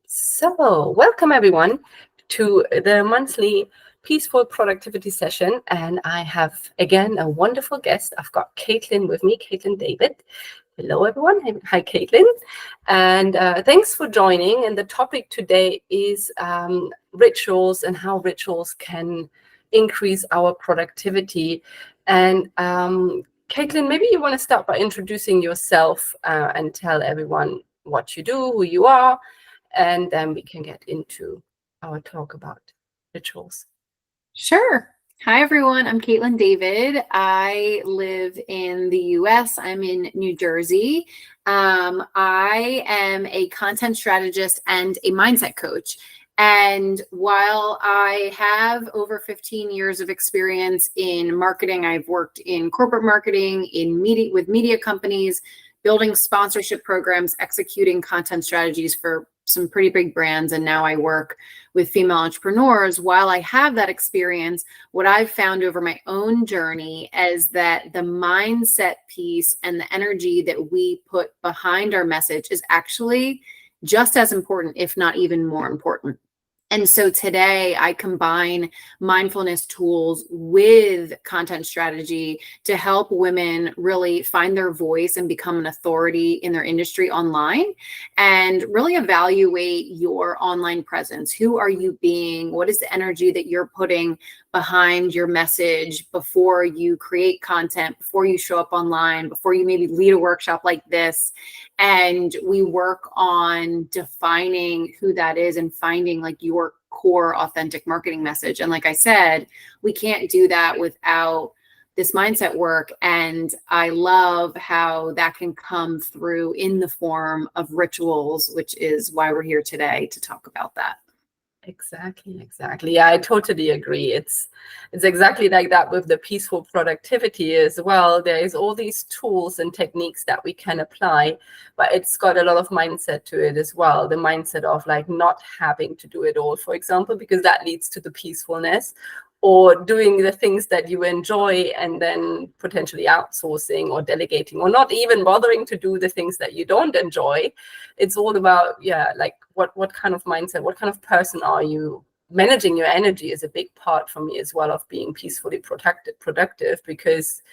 So, welcome everyone to the monthly Peaceful Productivity session. And I have again a wonderful guest. I've got Kaitlyn with me, Kaitlyn David. Hello everyone. Hi Kaitlyn. And thanks for joining. And the topic today is rituals and how rituals can increase our productivity. And Kaitlyn, maybe you want to start by introducing yourself and tell everyone what you do, who you are, and then we can get into our talk about rituals. Sure. Hi, everyone. I'm Kaitlyn David. I live in the US. I'm in New Jersey. I am a content strategist and a mindset coach. And while I have over 15 years of experience in marketing, I've worked in corporate marketing, with media companies, building sponsorship programs, executing content strategies for some pretty big brands. And now I work with female entrepreneurs. While I have that experience, what I've found over my own journey is that the mindset piece and the energy that we put behind our message is actually just as important, if not even more important. And so today I combine mindfulness tools with content strategy to help women really find their voice and become an authority in their industry online and really evaluate your online presence. Who are you being? What is the energy that you're putting behind your message before you create content, before you show up online, before you maybe lead a workshop like this? And we work on defining who that is and finding like your core authentic marketing message. And like I said, we can't do that without this mindset work. And I love how that can come through in the form of rituals, which is why we're here today to talk about that. Exactly. Yeah, I totally agree. It's exactly like that with the peaceful productivity as well. There is all these tools and techniques that we can apply, but it's got a lot of mindset to it as well. The mindset of like not having to do it all, for example, because that leads to the peacefulness, or doing the things that you enjoy and then potentially outsourcing or delegating, or not even bothering to do the things that you don't enjoy. It's all about, like what kind of mindset, what kind of person are you? Managing your energy is a big part for me as well of being peacefully productive, because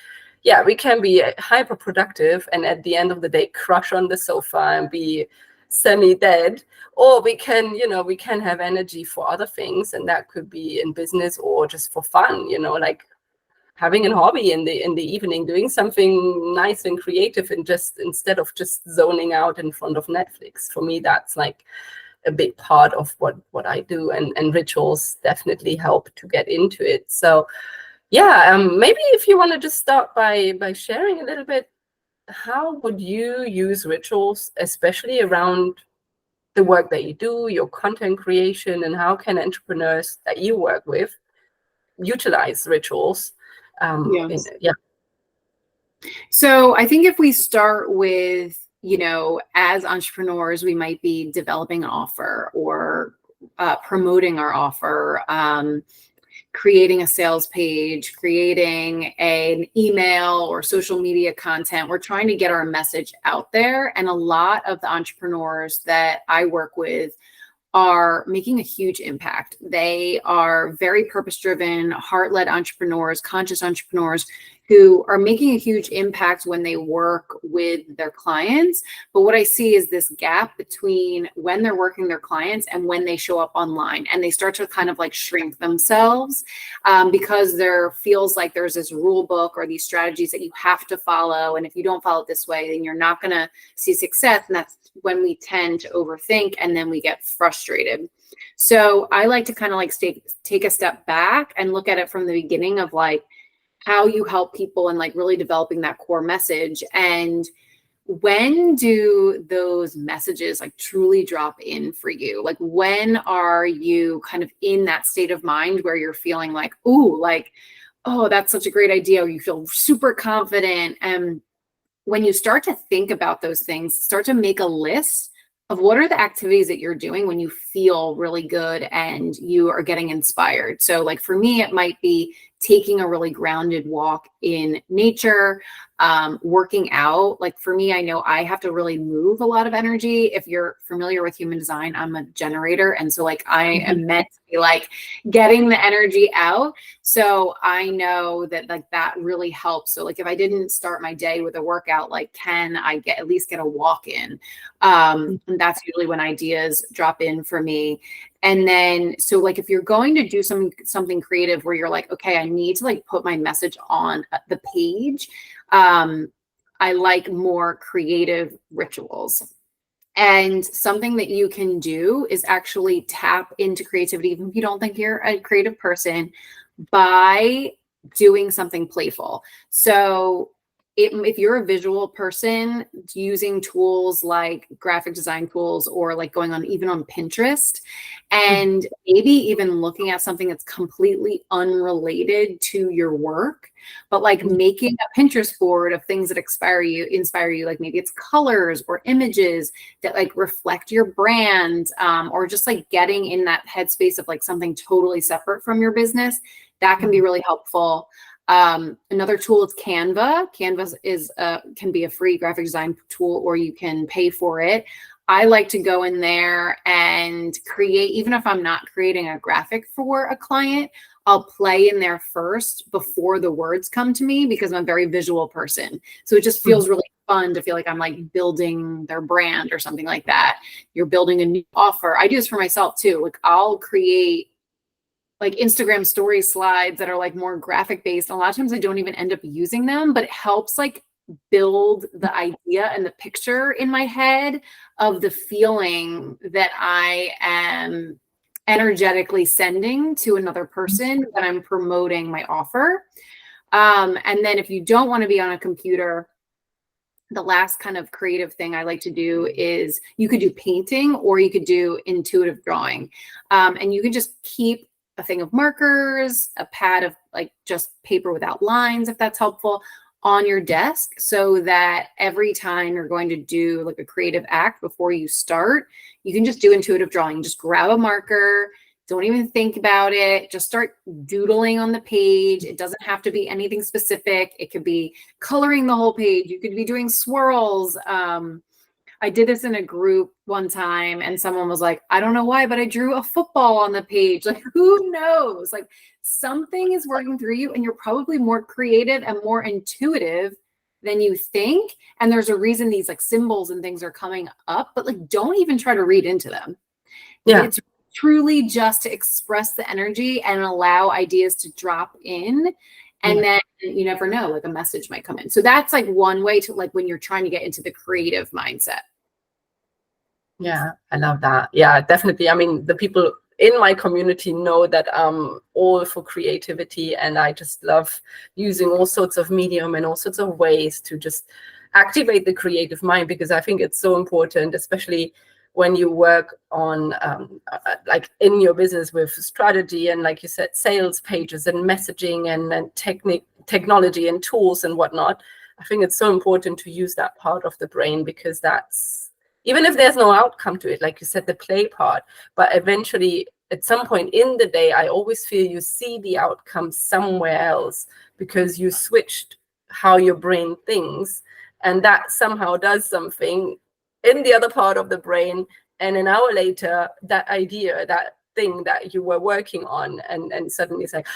we can be hyper productive and at the end of the day crush on the sofa and be semi-dead, or we can have energy for other things, and that could be in business or just for fun, like having a hobby in the evening, doing something nice and creative, and just instead of just zoning out in front of Netflix. For me, that's like a big part of what I do, and rituals definitely help to get into it. So maybe if you want to just start by sharing a little bit, how would you use rituals, especially around the work that you do, your content creation, and how can entrepreneurs that you work with utilize rituals? So I think if we start with, as entrepreneurs, we might be developing an offer or promoting our offer, creating a sales page, creating an email or social media content. We're trying to get our message out there. And a lot of the entrepreneurs that I work with are making a huge impact. They are very purpose-driven, heart-led entrepreneurs, conscious entrepreneurs who are making a huge impact when they work with their clients. But what I see is this gap between when they're working their clients and when they show up online, and they start to kind of like shrink themselves because there feels like there's this rule book or these strategies that you have to follow. And if you don't follow it this way, then you're not going to see success. And that's when we tend to overthink and then we get frustrated. So I like to kind of like take a step back and look at it from the beginning of like how you help people and like really developing that core message. And when do those messages like truly drop in for you? Like when are you kind of in that state of mind where you're feeling like, oh, that's such a great idea, or you feel super confident? And when you start to think about those things, start to make a list of what are the activities that you're doing when you feel really good and you are getting inspired. So like for me, it might be taking a really grounded walk in nature, working out. Like for me, I know I have to really move a lot of energy. If you're familiar with human design, I'm a generator. And so like I am meant to be like getting the energy out. So I know that like that really helps. So like if I didn't start my day with a workout, like can I at least get a walk in? And that's usually when ideas drop in for me. And then, so like, if you're going to do something creative where you're like, okay, I need to like put my message on the page. I like more creative rituals. And something that you can do is actually tap into creativity, even if you don't think you're a creative person, by doing something playful. So if you're a visual person, using tools like graphic design tools, or like going on even on Pinterest, and maybe even looking at something that's completely unrelated to your work, but like making a Pinterest board of things that inspire you, like maybe it's colors or images that like reflect your brand, or just like getting in that headspace of like something totally separate from your business, that can be really helpful. Another tool is Canva. Canva can be a free graphic design tool, or you can pay for it. I like to go in there and create, even if I'm not creating a graphic for a client, I'll play in there first before the words come to me, because I'm a very visual person. So it just feels really fun to feel like I'm like building their brand or something like that. You're building a new offer. I do this for myself too. Like I'll create like Instagram story slides that are like more graphic based. A lot of times I don't even end up using them, but it helps like build the idea and the picture in my head of the feeling that I am energetically sending to another person that I'm promoting my offer. And then if you don't want to be on a computer, the last kind of creative thing I like to do is you could do painting, or you could do intuitive drawing. And you can just keep a thing of markers, a pad of like just paper without lines, if that's helpful, on your desk, so that every time you're going to do like a creative act before you start, you can just do intuitive drawing. Just grab a marker, don't even think about it, just start doodling on the page. It doesn't have to be anything specific. It could be coloring the whole page. You could be doing swirls. I did this in a group one time, and someone was like, I don't know why, but I drew a football on the page. Like, who knows? Like something is working through you, and you're probably more creative and more intuitive than you think. And there's a reason these like symbols and things are coming up, but like, don't even try to read into them. Yeah. It's truly just to express the energy and allow ideas to drop in. And then you never know, like a message might come in. So that's like one way to like when you're trying to get into the creative mindset. Yeah, I love that. Yeah, definitely. I mean, the people in my community know that I'm all for creativity, and I just love using all sorts of medium and all sorts of ways to just activate the creative mind, because I think it's so important, especially when you work on like in your business with strategy and, like you said, sales pages and messaging and technology and tools and whatnot. I think it's so important to use that part of the brain, because that's, even if there's no outcome to it, like you said, the play part, but eventually at some point in the day, I always feel you see the outcome somewhere else, because you switched how your brain thinks, and that somehow does something in the other part of the brain. And an hour later, that idea, that thing that you were working on, and suddenly it's like,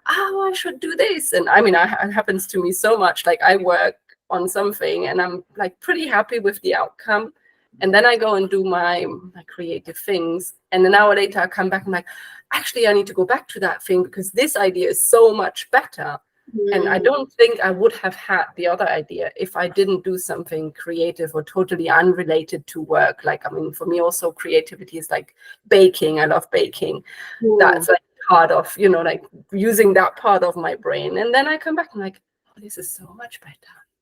oh, I should do this. And I mean, it happens to me so much. Like I work on something and I'm like pretty happy with the outcome. And then I go and do my creative things. And an hour later, I come back and I'm like, actually, I need to go back to that thing, because this idea is so much better. And I don't think I would have had the other idea if I didn't do something creative or totally unrelated to work. Like, I mean, for me also, creativity is like baking. I love baking. That's like part of, you know, like using that part of my brain. And then I come back and I'm like, oh, this is so much better.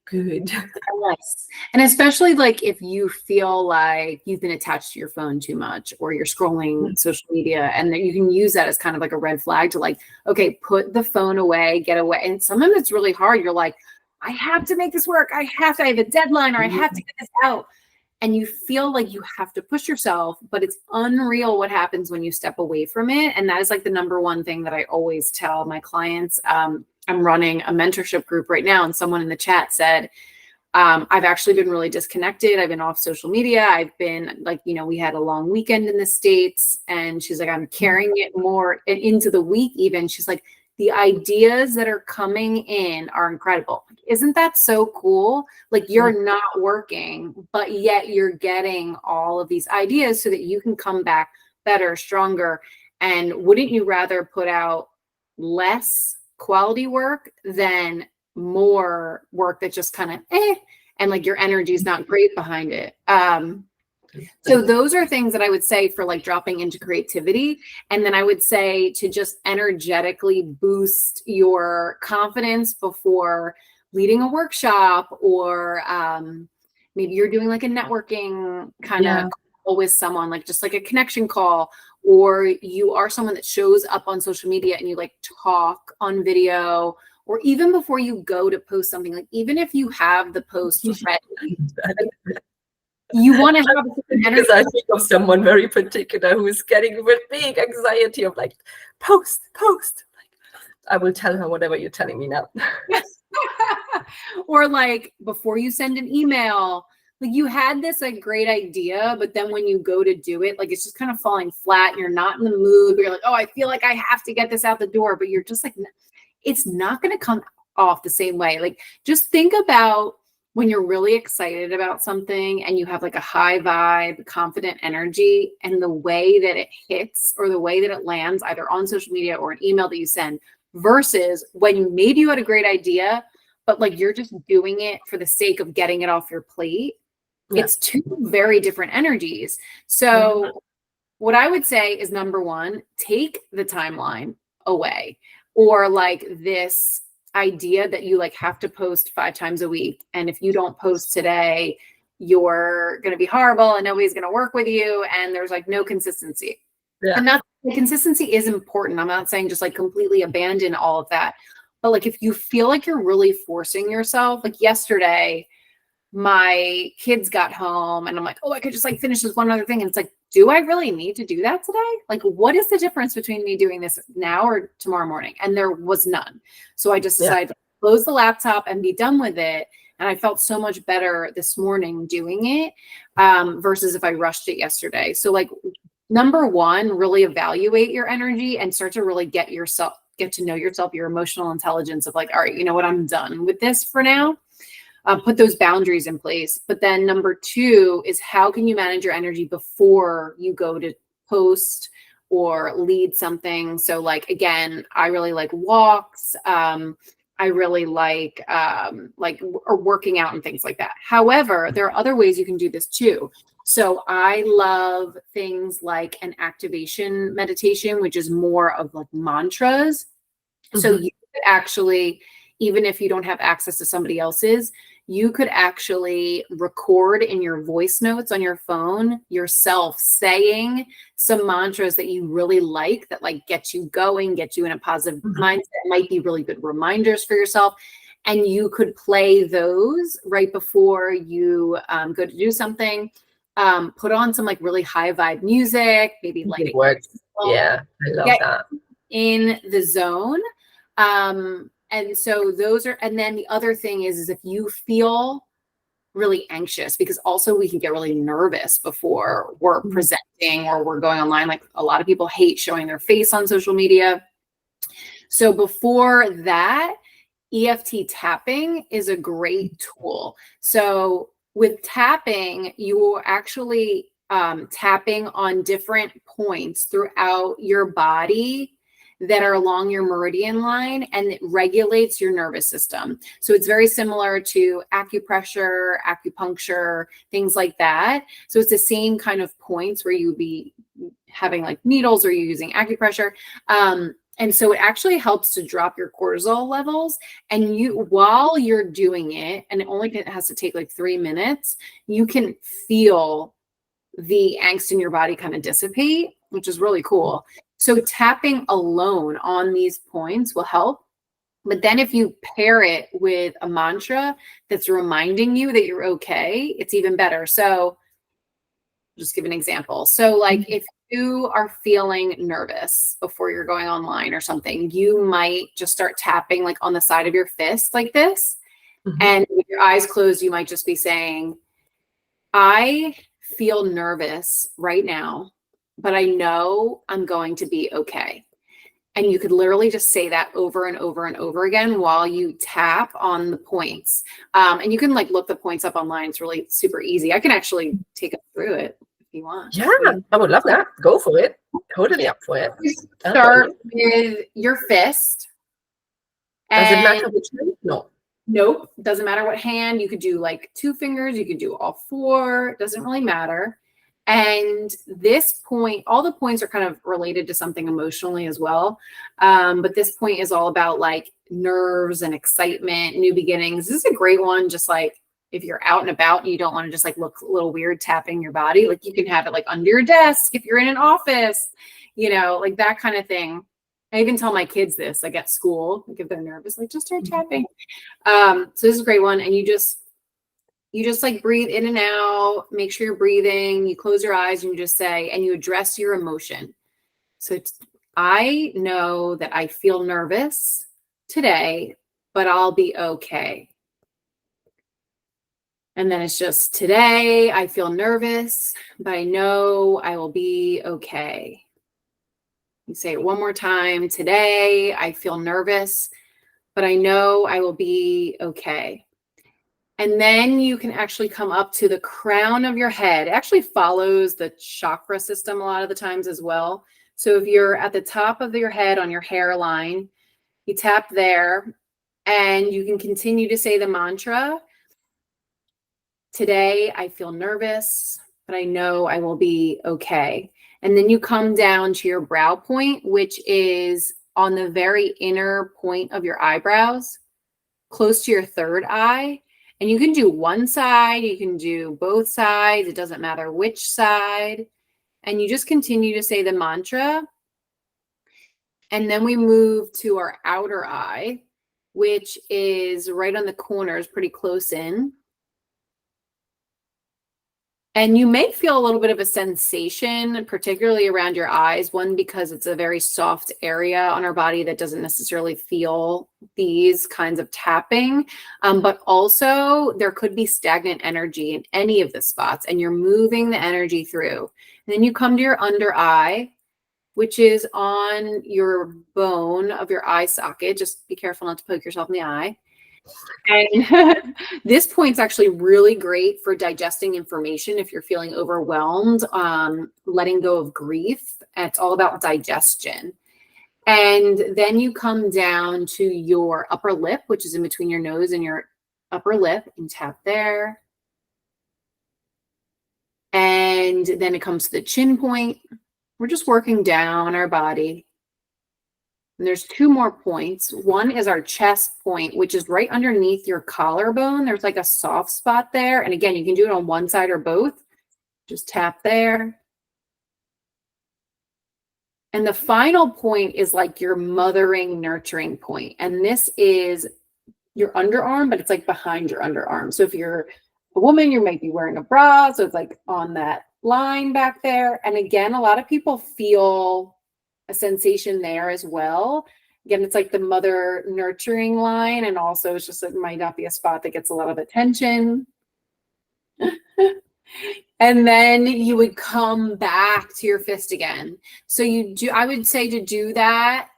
Good. Yes. And especially like if you feel like you've been attached to your phone too much, or you're scrolling social media, and that you can use that as kind of like a red flag to like, okay, put the phone away, get away. And sometimes it's really hard. You're like, I have to make this work. I have a deadline, or I have to get this out. and you feel like you have to push yourself, but it's unreal what happens when you step away from it. And that is like the number one thing that I always tell my clients. I'm running a mentorship group right now, and someone in the chat said, I've actually been really disconnected. I've been off social media. I've been like, we had a long weekend in the States, and she's like, I'm carrying it more into the week even. She's like, the ideas that are coming in are incredible. Isn't that so cool? Like, you're not working, but yet you're getting all of these ideas so that you can come back better, stronger. And wouldn't you rather put out less quality work than more work that just kind of and like your energy is not great behind it? So those are things that I would say for like dropping into creativity. And then I would say to just energetically boost your confidence before leading a workshop, or maybe you're doing like a networking kind of call with someone, like just like a connection call, or you are someone that shows up on social media and you like talk on video, or even before you go to post something, like even if you have the post ready, you want to have because I think of someone very particular who is getting with big anxiety of like, post. Like, I will tell her whatever you're telling me now. Or like before you send an email, like you had this like great idea, but then when you go to do it, like it's just kind of falling flat and you're not in the mood, but you're like, oh, I feel like I have to get this out the door, but you're just like, it's not going to come off the same way. Like, just think about when you're really excited about something and you have like a high vibe, confident energy, and the way that it hits or the way that it lands either on social media or an email that you send, versus when maybe you had a great idea, but like you're just doing it for the sake of getting it off your plate. It's two very different energies. So what I would say is, number one, take the timeline away, or like this idea that you like have to post 5 times a week. And if you don't post today, you're going to be horrible and nobody's going to work with you. And there's like no consistency. And that's, the consistency is important. I'm not saying just like completely abandon all of that. But like, if you feel like you're really forcing yourself, like yesterday, my kids got home and I'm like, oh, I could just like finish this one other thing. And it's like, do I really need to do that today? Like, what is the difference between me doing this now or tomorrow morning? And there was none. So I just decided to close the laptop and be done with it. And I felt so much better this morning doing it versus if I rushed it yesterday. So like, number one, really evaluate your energy and start to really get to know yourself, your emotional intelligence of like, all right, you know what, I'm done with this for now. Put those boundaries in place. But then number two is, how can you manage your energy before you go to post or lead something? So like, again, I really like walks. I really like or working out and things like that. However, there are other ways you can do this too. So I love things like an activation meditation, which is more of like mantras. So you could actually, even if you don't have access to somebody else's, you could actually record in your voice notes on your phone yourself saying some mantras that you really like, that like get you going, get you in a positive mindset, might be really good reminders for yourself. And you could play those right before you go to do something. Put on some like really high vibe music, maybe like it works. Yeah, I love that. In the zone. And so those are, and then the other thing is if you feel really anxious, because also we can get really nervous before we're presenting or we're going online. Like, a lot of people hate showing their face on social media. So before that, EFT tapping is a great tool. So with tapping, you are actually tapping on different points throughout your body that are along your meridian line, and it regulates your nervous system. So it's very similar to acupressure, acupuncture, things like that. So it's the same kind of points where you'd be having like needles, or you're using acupressure. And so it actually helps to drop your cortisol levels. And you, while you're doing it, and it only has to take like 3 minutes, you can feel the angst in your body kind of dissipate, which is really cool. So tapping alone on these points will help. But then if you pair it with a mantra that's reminding you that you're okay, it's even better. So Just give an example. So like if you are feeling nervous before you're going online or something, you might just start tapping like on the side of your fist like this. And with your eyes closed, you might just be saying, I feel nervous right now, but I know I'm going to be okay. And you could literally just say that over and over and over again while you tap on the points. And you can like look the points up online. It's really super easy. I can actually take us through it if you want. Yeah, I would love that. Go for it. Totally up for it. Start with your fist. Does it matter which hand? No. Nope. Doesn't matter what hand. You could do like 2 fingers. You could do all 4. It doesn't really matter. And this point, all the points are kind of related to something emotionally as well. But this point is all about like nerves and excitement, new beginnings. This is a great one. Just like if you're out and about and you don't want to just like look a little weird tapping your body, like you can have it like under your desk if you're in an office, like that kind of thing. I even tell my kids this, like at school, like if they're nervous, like just start tapping. So this is a great one. And you just like breathe in and out, make sure you're breathing, you close your eyes and you just say, and you address your emotion. So I know that I feel nervous today, but I'll be okay. And then it's just today, I feel nervous, but I know I will be okay. You say it one more time. Today, I feel nervous, but I know I will be okay. And then you can actually come up to the crown of your head. It actually follows the chakra system a lot of the times as well. So if you're at the top of your head on your hairline, you tap there and you can continue to say the mantra. Today, I feel nervous, but I know I will be okay. And then you come down to your brow point, which is on the very inner point of your eyebrows, close to your third eye. And you can do one side, you can do both sides. It doesn't matter which side. And you just continue to say the mantra. And then we move to our outer eye, which is right on the corners, pretty close in. And you may feel a little bit of a sensation, particularly around your eyes. One, because it's a very soft area on our body that doesn't necessarily feel these kinds of tapping. But also there could be stagnant energy in any of the spots and you're moving the energy through. And then you come to your under eye, which is on your bone of your eye socket. Just be careful not to poke yourself in the eye. And this point's actually really great for digesting information if you're feeling overwhelmed, letting go of grief. It's all about digestion. And then you come down to your upper lip, which is in between your nose and your upper lip, and tap there. And then it comes to the chin point. We're just working down our body. And there's 2 more points. One is our chest point, which is right underneath your collarbone. There's like a soft spot there. And again, you can do it on one side or both. Just tap there. And the final point is like your mothering, nurturing point. And this is your underarm, but it's like behind your underarm. So if you're a woman, you might be wearing a bra. So it's like on that line back there. And again, a lot of people feel a sensation there as well. Again, it's like the mother nurturing line. And also it's just, it might not be a spot that gets a lot of attention. And then you would come back to your fist again. So I would say to do that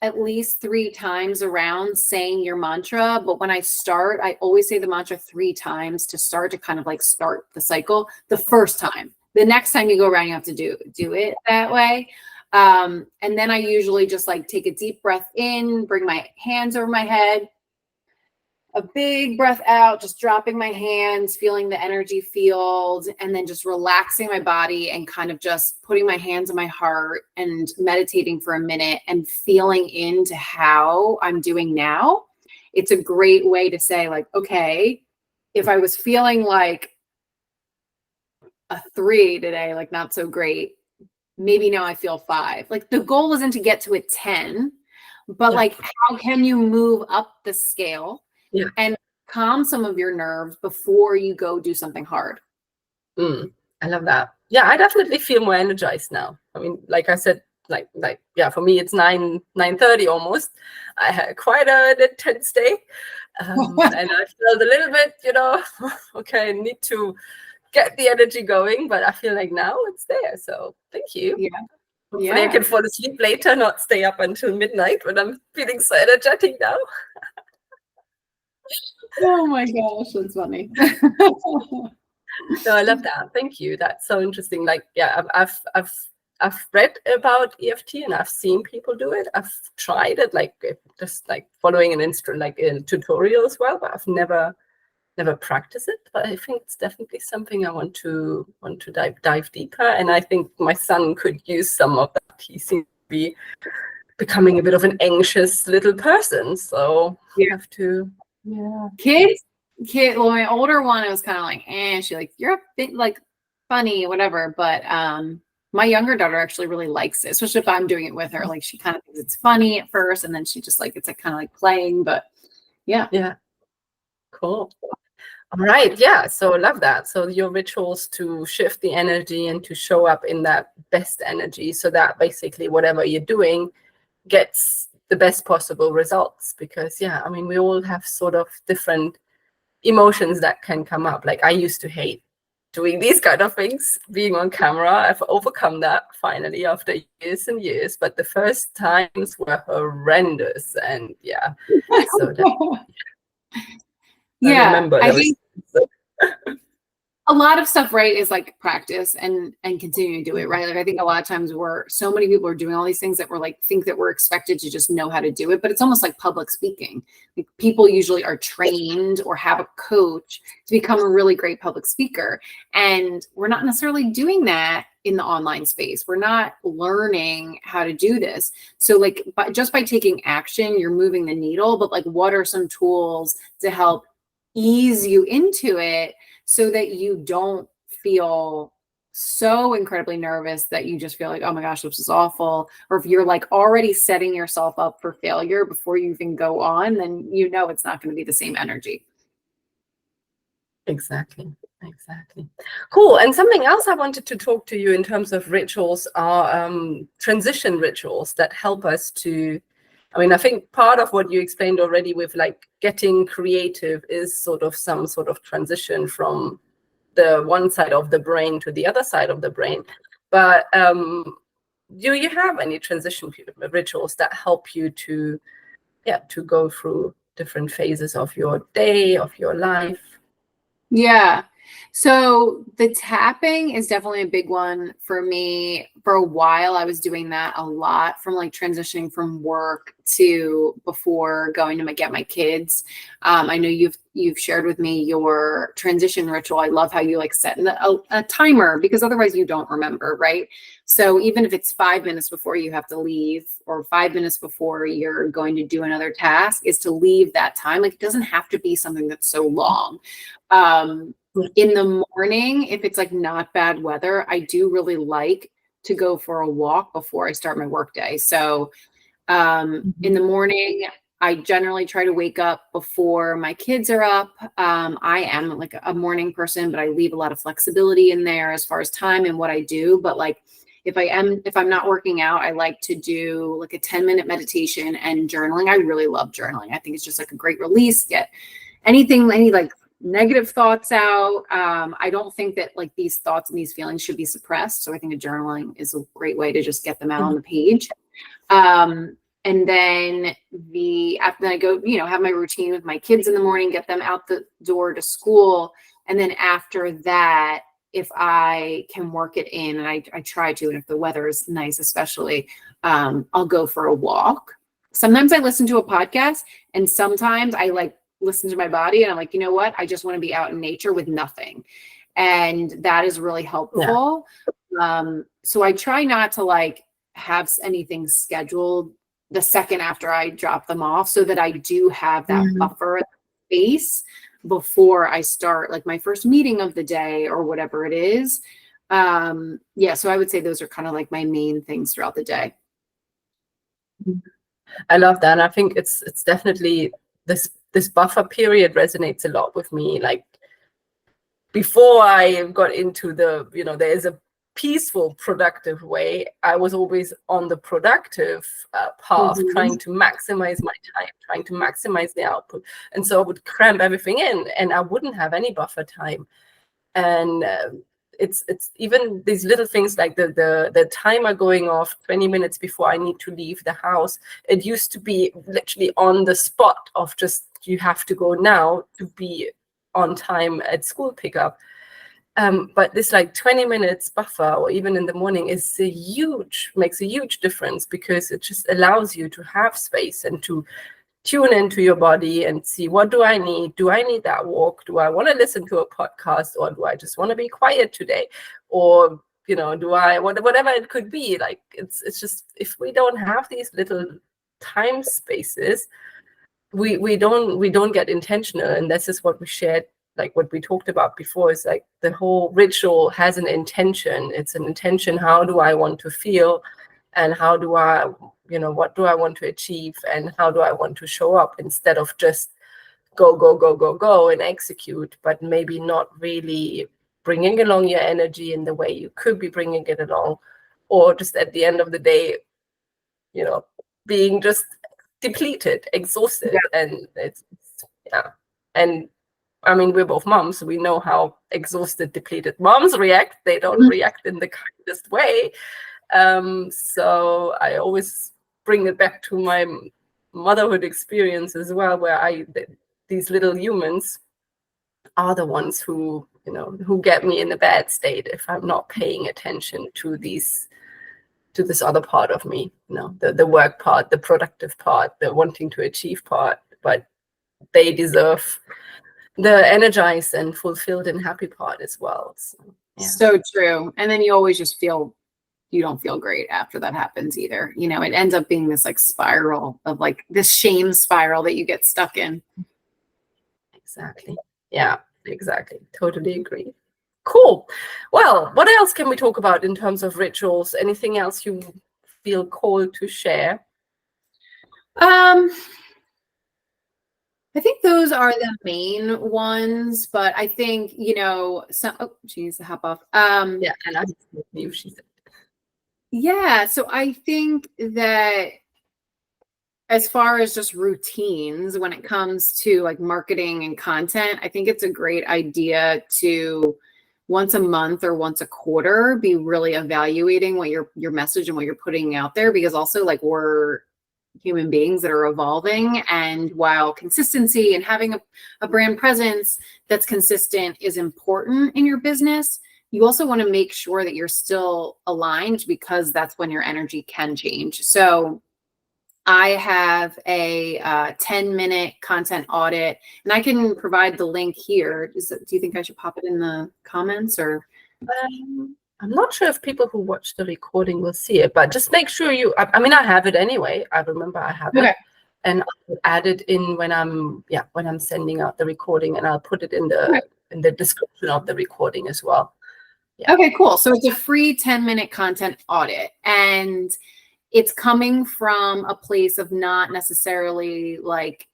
at least 3 times around saying your mantra. But when I start, I always say the mantra 3 times to start, to kind of like start the cycle the first time. The next time you go around, you have to do it that way. And then I usually just like take a deep breath in, bring my hands over my head, a big breath out, just dropping my hands, feeling the energy field, and then just relaxing my body and kind of just putting my hands on my heart and meditating for a minute and feeling into how I'm doing now. It's a great way to say like, okay, if I was feeling like a 3 today, like not so great, maybe now I feel 5. Like the goal isn't to get to a 10, but like how can you move up the scale and calm some of your nerves before you go do something hard? I love that. yeah, I definitely feel more energized now. I mean, like I said, yeah, for me it's 9:30 almost. I had quite an intense day, and I felt a little bit, okay, I need to get the energy going, but I feel like now it's there. So thank you. Yeah. Hopefully I can fall asleep later, not stay up until midnight when I'm feeling so energetic now. Oh my gosh, that's funny. No, I love that. Thank you. That's so interesting. Like, yeah, I've read about EFT and I've seen people do it. I've tried it, like just like following an like a tutorial as well, but I've never practiced it. But I think it's definitely something I want to dive deeper. And I think my son could use some of that. He seems to be becoming a bit of an anxious little person, so you have to. Yeah, well, my older one, it was kind of like, she like, you're a bit like funny, whatever. But my younger daughter actually really likes it, especially if I'm doing it with her. Like, she kind of thinks it's funny at first, and then she just like, it's like kind of like playing. But yeah, cool. All right, yeah, so I love that. So your rituals to shift the energy and to show up in that best energy, so that basically whatever you're doing gets the best possible results. Because yeah, I mean, we all have sort of different emotions that can come up. Like, I used to hate doing these kind of things, being on camera. I've overcome that finally after years and years, but the first times were horrendous. And yeah, so I remember I there was a lot of stuff, right, is like practice and continuing to do it, right? Like, I think a lot of times so many people are doing all these things that we're like, think that we're expected to just know how to do it, but it's almost like public speaking. Like, people usually are trained or have a coach to become a really great public speaker. And we're not necessarily doing that in the online space. We're not learning how to do this. So like, just by taking action, you're moving the needle, but like, what are some tools to help ease you into it, so that you don't feel so incredibly nervous that you just feel like, oh my gosh, this is awful. Or if you're like already setting yourself up for failure before you even go on, then it's not going to be the same energy. Exactly. Cool. And something else I wanted to talk to you in terms of rituals are transition rituals that help us to, I mean, I think part of what you explained already with like getting creative is sort of some sort of transition from the one side of the brain to the other side of the brain. But do you have any transition rituals that help you to go through different phases of your day, of your life? Yeah. So the tapping is definitely a big one for me. For a while, I was doing that a lot, from like transitioning from work to before going to get my kids. I know you've shared with me your transition ritual. I love how you like set a timer, because otherwise you don't remember, right? So even if it's 5 minutes before you have to leave, or 5 minutes before you're going to do another task, is to leave that time. Like, it doesn't have to be something that's so long. In the morning, if it's like not bad weather, I do really like to go for a walk before I start my workday. So in the morning, I generally try to wake up before my kids are up. I am like a morning person, but I leave a lot of flexibility in there as far as time and what I do. But like, if I'm not working out, I like to do like a 10-minute meditation and journaling. I really love journaling. I think it's just like a great release. Get any like negative thoughts out. I don't think that like these thoughts and these feelings should be suppressed. So I think a journaling is a great way to just get them out on the page. And then after I go, have my routine with my kids in the morning, get them out the door to school. And then after that, if I can work it in, and I try to, and if the weather is nice, especially, I'll go for a walk. Sometimes I listen to a podcast, and sometimes I like listen to my body, and I'm like, you know what? I just want to be out in nature with nothing. And that is really helpful. Yeah. So I try not to like have anything scheduled the second after I drop them off, so that I do have that buffer space before I start like my first meeting of the day or whatever it is. So I would say those are kind of like my main things throughout the day. I love that. And I think it's definitely this buffer period resonates a lot with me. Like, before I got into the, there is a peaceful, productive way. I was always on the productive path, trying to maximize my time, trying to maximize the output. And so I would cramp everything in, and I wouldn't have any buffer time. And it's even these little things like the timer going off 20 minutes before I need to leave the house. It used to be literally on the spot of just, you have to go now to be on time at school pickup. But this like 20 minutes buffer, or even in the morning, makes a huge difference, because it just allows you to have space and to tune into your body and see, what do I need? Do I need that walk? Do I want to listen to a podcast, or do I just want to be quiet today? Or, do I, whatever it could be. Like, it's just, if we don't have these little time spaces, we don't get intentional. And this is what we shared, like what we talked about before, is like the whole ritual has an intention. It's an intention. How do I want to feel? And how do I, what do I want to achieve? And how do I want to show up, instead of just go and execute, but maybe not really bringing along your energy in the way you could be bringing it along, or just at the end of the day, being just depleted, exhausted. And and I mean, we're both moms, so we know how exhausted, depleted moms react. They don't react in the kindest way. So I always bring it back to my motherhood experience as well, where these little humans are the ones who get me in a bad state if I'm not paying attention to this other part of me, the work part, the productive part, the wanting to achieve part. But they deserve the energized and fulfilled and happy part as well. So true. And then you always just feel, you don't feel great after that happens either. It ends up being this like spiral of like this shame spiral that you get stuck in. Exactly. Yeah, exactly. Totally agree. Cool. Well, what else can we talk about in terms of rituals? Anything else you feel called to share? I think those are the main ones, but I think, some, oh, geez, hop off. Yeah, and I knew she said. Yeah, so I think that as far as just routines, when it comes to like marketing and content, I think it's a great idea to once a month or once a quarter be really evaluating what your message and what you're putting out there, because also like we're human beings that are evolving, and while consistency and having a brand presence that's consistent is important in your business, you also want to make sure that you're still aligned, because that's when your energy can change. So I have a 10-minute content audit, and I can provide the link here. Do you think I should pop it in the comments, or? I'm not sure if people who watch the recording will see it, but just make sure I have it anyway. I remember I have it, and I'll add it in when I'm sending out the recording, and I'll put it in the description of the recording as well. Yeah. Okay, cool. So it's a free 10-minute content audit, and it's coming from a place of not necessarily like,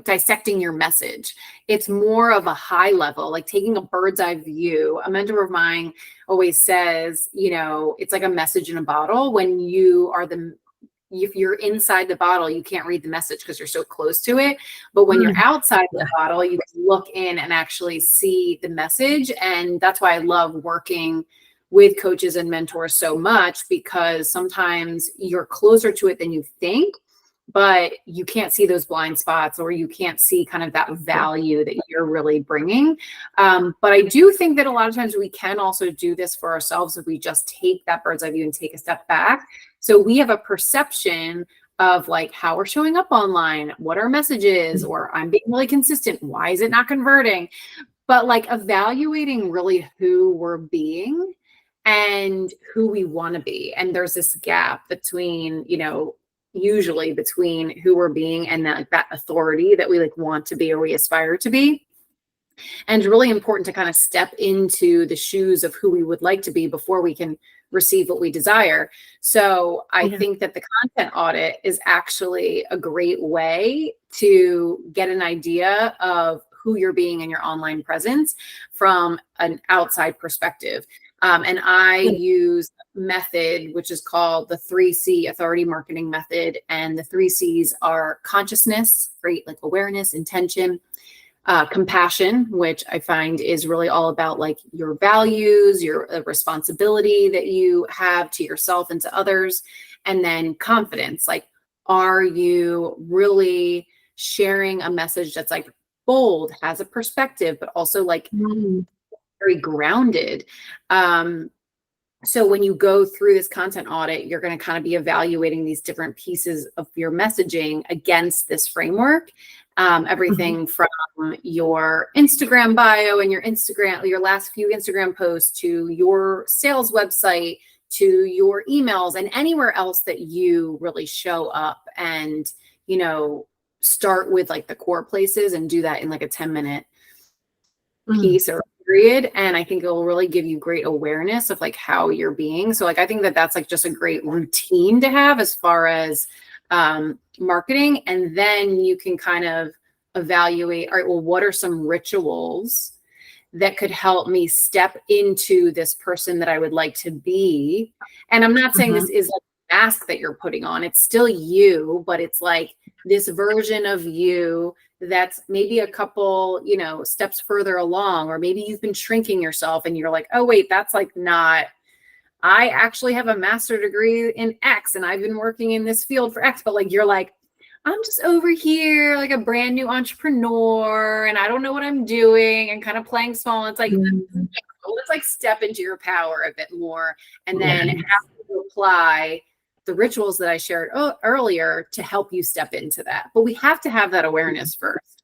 dissecting your message. It's more of a high level, like taking a bird's eye view. A mentor of mine always says, it's like a message in a bottle. When if you're inside the bottle, you can't read the message because you're so close to it. But when you're outside the bottle, you can look in and actually see the message. And that's why I love working with coaches and mentors so much, because sometimes you're closer to it than you think, but you can't see those blind spots, or you can't see kind of that value that you're really bringing. But I do think that a lot of times we can also do this for ourselves if we just take that bird's eye view and take a step back. So we have a perception of like how we're showing up online, what our message is, or I'm being really consistent. Why is it not converting? But like evaluating really who we're being and who we want to be. And there's this gap between, usually between who we're being and that authority that we like want to be or we aspire to be. And it's really important to kind of step into the shoes of who we would like to be before we can receive what we desire. So I think that the content audit is actually a great way to get an idea of who you're being in your online presence from an outside perspective. And I use method, which is called the 3C authority marketing method. And the 3Cs are consciousness, right? Like awareness, intention, compassion, which I find is really all about like your values, your responsibility that you have to yourself and to others. And then confidence, like, are you really sharing a message that's like bold, has a perspective, but also like very grounded. So when you go through this content audit, you're going to kind of be evaluating these different pieces of your messaging against this framework. Everything from your Instagram bio and your last few Instagram posts to your sales website to your emails and anywhere else that you really show up, and, you know, start with like the core places and do that in like a 10-minute piece or period. And I think it will really give you great awareness of like how you're being. So like, I think that that's like just a great routine to have as far as marketing. And then you can kind of evaluate, all right, well, what are some rituals that could help me step into this person that I would like to be? And I'm not saying this is like a mask that you're putting on. It's still you, but it's like this version of you that's maybe a couple, you know, steps further along, or maybe you've been shrinking yourself and you're like, oh, wait, that's like not, I actually have a master's degree in X and I've been working in this field for X, but like, you're like, I'm just over here like a brand new entrepreneur and I don't know what I'm doing and kind of playing small. It's like, let's like step into your power a bit more, and then have to apply the rituals that I shared earlier to help you step into that. But we have to have that awareness first.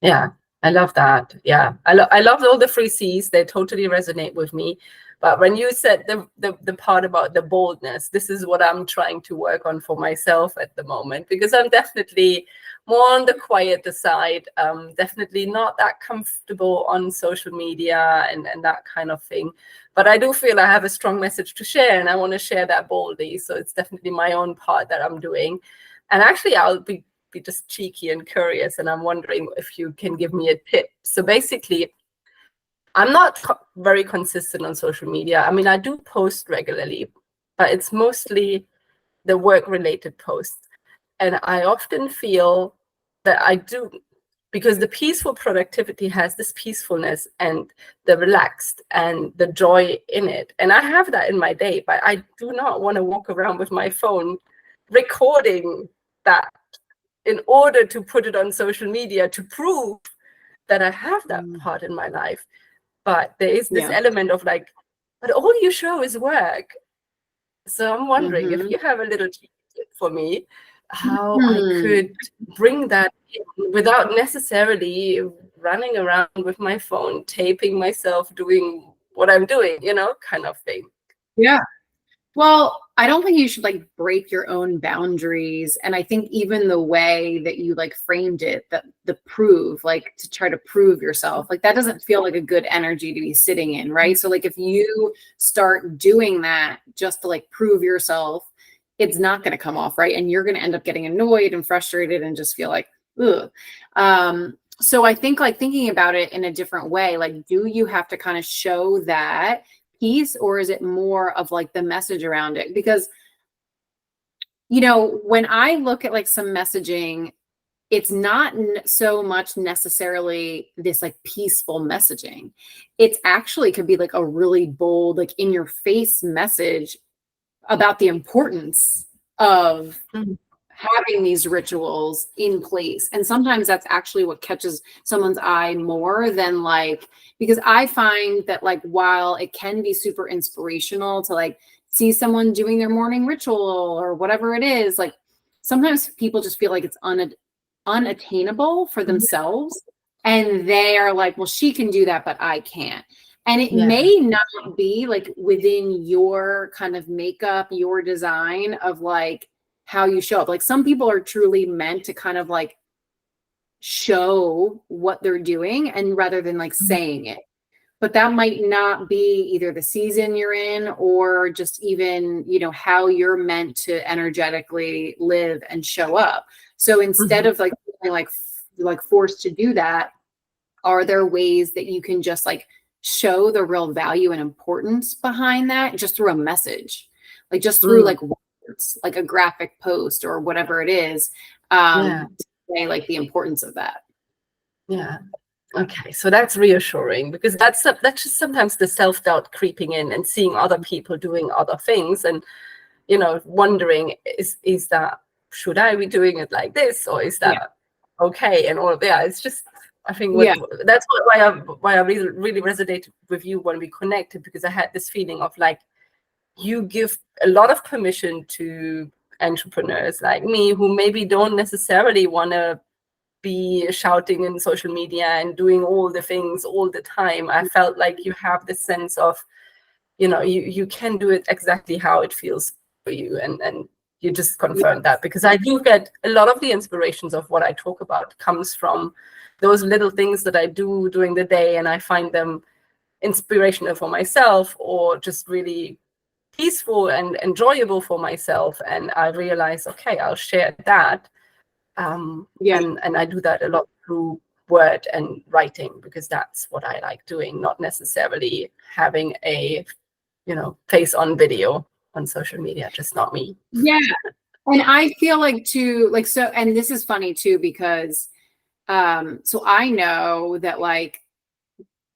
Yeah, I love that. Yeah, I love all the 3Cs. They totally resonate with me. But when you said the part about the boldness, this is what I'm trying to work on for myself at the moment, because I'm definitely more on the quieter side, definitely not that comfortable on social media and that kind of thing. But I do feel I have a strong message to share, and I want to share that boldly. So it's definitely my own part that I'm doing. And actually, I'll be just cheeky and curious, and I'm wondering if you can give me a tip. So basically, I'm not very consistent on social media. I mean, I do post regularly, but it's mostly the work-related posts. And I often feel that I do, because the peaceful productivity has this peacefulness and the relaxed and the joy in it. And I have that in my day, but I do not want to walk around with my phone recording that in order to put it on social media to prove that I have that part in my life. But there is this element of like, but all you show is work. So I'm wondering if you have a little tip for me, how I could bring that in without necessarily running around with my phone, taping myself, doing what I'm doing, you know, kind of thing. Yeah. Well, I don't think you should like break your own boundaries. And I think even the way that you like framed it, that the prove, like to try to prove yourself, like that doesn't feel like a good energy to be sitting in, right? So like if you start doing that just to like prove yourself, it's not going to come off, right? And you're going to end up getting annoyed and frustrated and just feel like, ugh. So I think like thinking about it in a different way, like, do you have to kind of show that piece, or is it more of like the message around it? Because, you know, when I look at like some messaging, it's not so much necessarily this like peaceful messaging. It's actually could be like a really bold, like in your face message about the importance of having these rituals in place. And sometimes that's actually what catches someone's eye more than like, because I find that like, while it can be super inspirational to like see someone doing their morning ritual or whatever it is, like sometimes people just feel like it's unattainable for themselves. And they are like, well, she can do that, but I can't. And it may not be like within your kind of makeup, your design of like how you show up. Like some people are truly meant to kind of like show what they're doing and rather than like saying it. But that might not be either the season you're in or just even, you know, how you're meant to energetically live and show up. So instead of like feeling like forced to do that, are there ways that you can just like show the real value and importance behind that just through a message, like just through like words, like a graphic post or whatever it is, to say like the importance of that. Yeah. Okay, so that's reassuring, because that's just sometimes the self-doubt creeping in and seeing other people doing other things and, you know, wondering, is that, should I be doing it like this, or is that okay? And all of that. It's just, I think that's why I really resonated with you when we connected, because I had this feeling of like, you give a lot of permission to entrepreneurs like me who maybe don't necessarily want to be shouting in social media and doing all the things all the time. I felt like you have this sense of, you know, you can do it exactly how it feels for you, and you just confirmed that, because I do get a lot of the inspirations of what I talk about comes from those little things that I do during the day, and I find them inspirational for myself, or just really peaceful and enjoyable for myself, and I realize, okay, I'll share that. And I do that a lot through word and writing, because that's what I like doing, not necessarily having a, you know, face on video on social media, just not me. Yeah. And I feel like too, like, so, and this is funny too, because so I know that like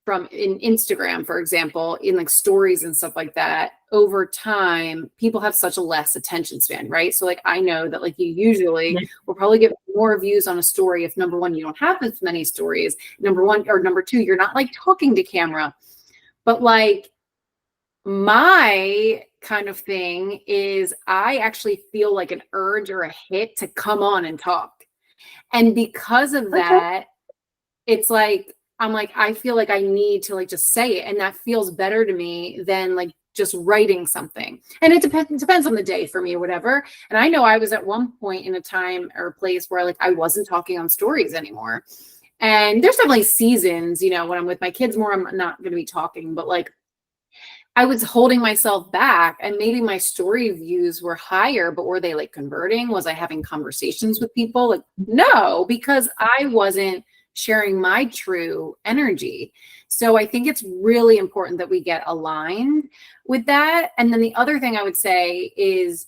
from in Instagram, for example, in like stories and stuff like that, over time, people have such a less attention span, right? So like, I know that like you usually will probably get more views on a story if, number one, you don't have as many stories, number one, or number two, you're not like talking to camera. But like my kind of thing is I actually feel like an urge or a hit to come on and talk. And because of that, it's like, I'm like, I feel like I need to like just say it. And that feels better to me than like just writing something. And it depends on the day for me or whatever. And I know I was at one point in a time or a place where like I wasn't talking on stories anymore. And there's definitely seasons, you know, when I'm with my kids more, I'm not going to be talking, but like I was holding myself back, and maybe my story views were higher, but were they like converting? Was I having conversations with people? Like, no, because I wasn't sharing my true energy. So I think it's really important that we get aligned with that. And then the other thing I would say is,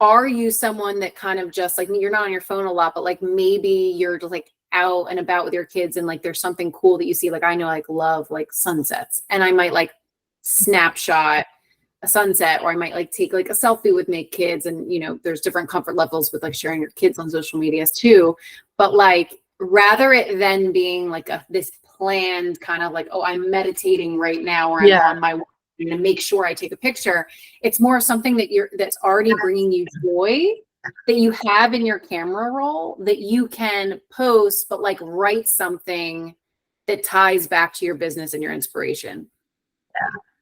are you someone that kind of just like, you're not on your phone a lot, but like maybe you're just like out and about with your kids and like there's something cool that you see, like I know, like love like sunsets, and I might like snapshot a sunset, or I might like take like a selfie with my kids, and you know there's different comfort levels with like sharing your kids on social medias too, but like rather it than being like this planned kind of like, oh, I'm meditating right now, or I'm on my way to make sure I take a picture, it's more something that that's already bringing you joy, that you have in your camera roll, that you can post, but like write something that ties back to your business and your inspiration.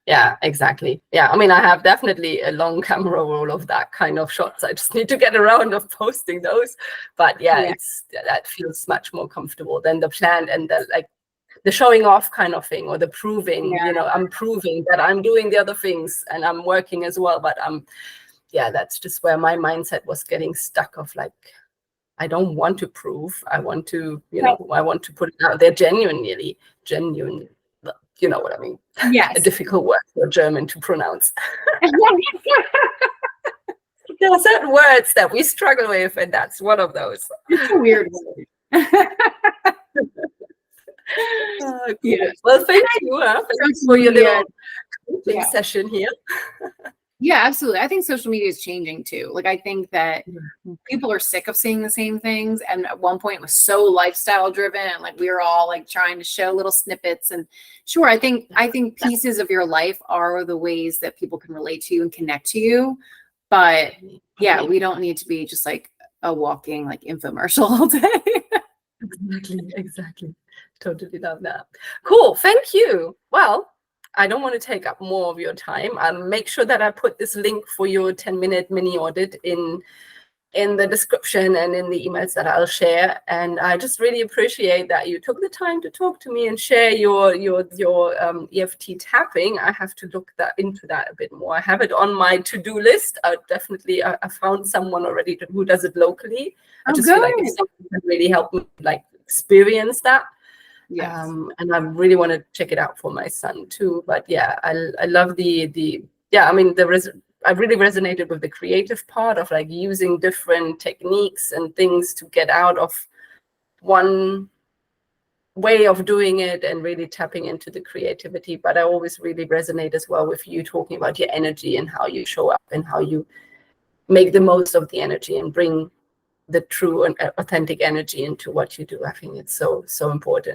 Yeah, exactly. Yeah, I mean, I have definitely a long camera roll of that kind of shots. I just need to get around of posting those. But yeah, that feels much more comfortable than the planned and the like the showing off kind of thing, or the proving, you know, I'm proving that I'm doing the other things and I'm working as well. But that's just where my mindset was getting stuck of like, I don't want to prove. I want to, you know, I want to put it out there genuine, you know what I mean? Yes. A difficult word for German to pronounce. There are certain words that we struggle with, and that's one of those. It's a weird word. Cool. Yeah. Well, thank you for your little session here. Yeah, absolutely. I think social media is changing too. Like, I think that people are sick of seeing the same things. And at one point it was so lifestyle driven, and like we were all like trying to show little snippets. And sure, I think pieces of your life are the ways that people can relate to you and connect to you. But yeah, we don't need to be just like a walking like infomercial all day. Exactly. Totally love that. Cool. Thank you. Well, I don't want to take up more of your time. I'll make sure that I put this link for your 10-minute mini audit in the description and in the emails that I'll share. And I just really appreciate that you took the time to talk to me and share your EFT tapping. I have to look into that a bit more. I have it on my to-do list. I found someone already who does it locally. I just feel like it's something that really helped me like experience that. Yes. And I really want to check it out for my son too. But yeah, I love the yeah, I mean, I really resonated with the creative part of like using different techniques and things to get out of one way of doing it and really tapping into the creativity. But I always really resonate as well with you talking about your energy and how you show up and how you make the most of the energy and bring the true and authentic energy into what you do. I think it's so important.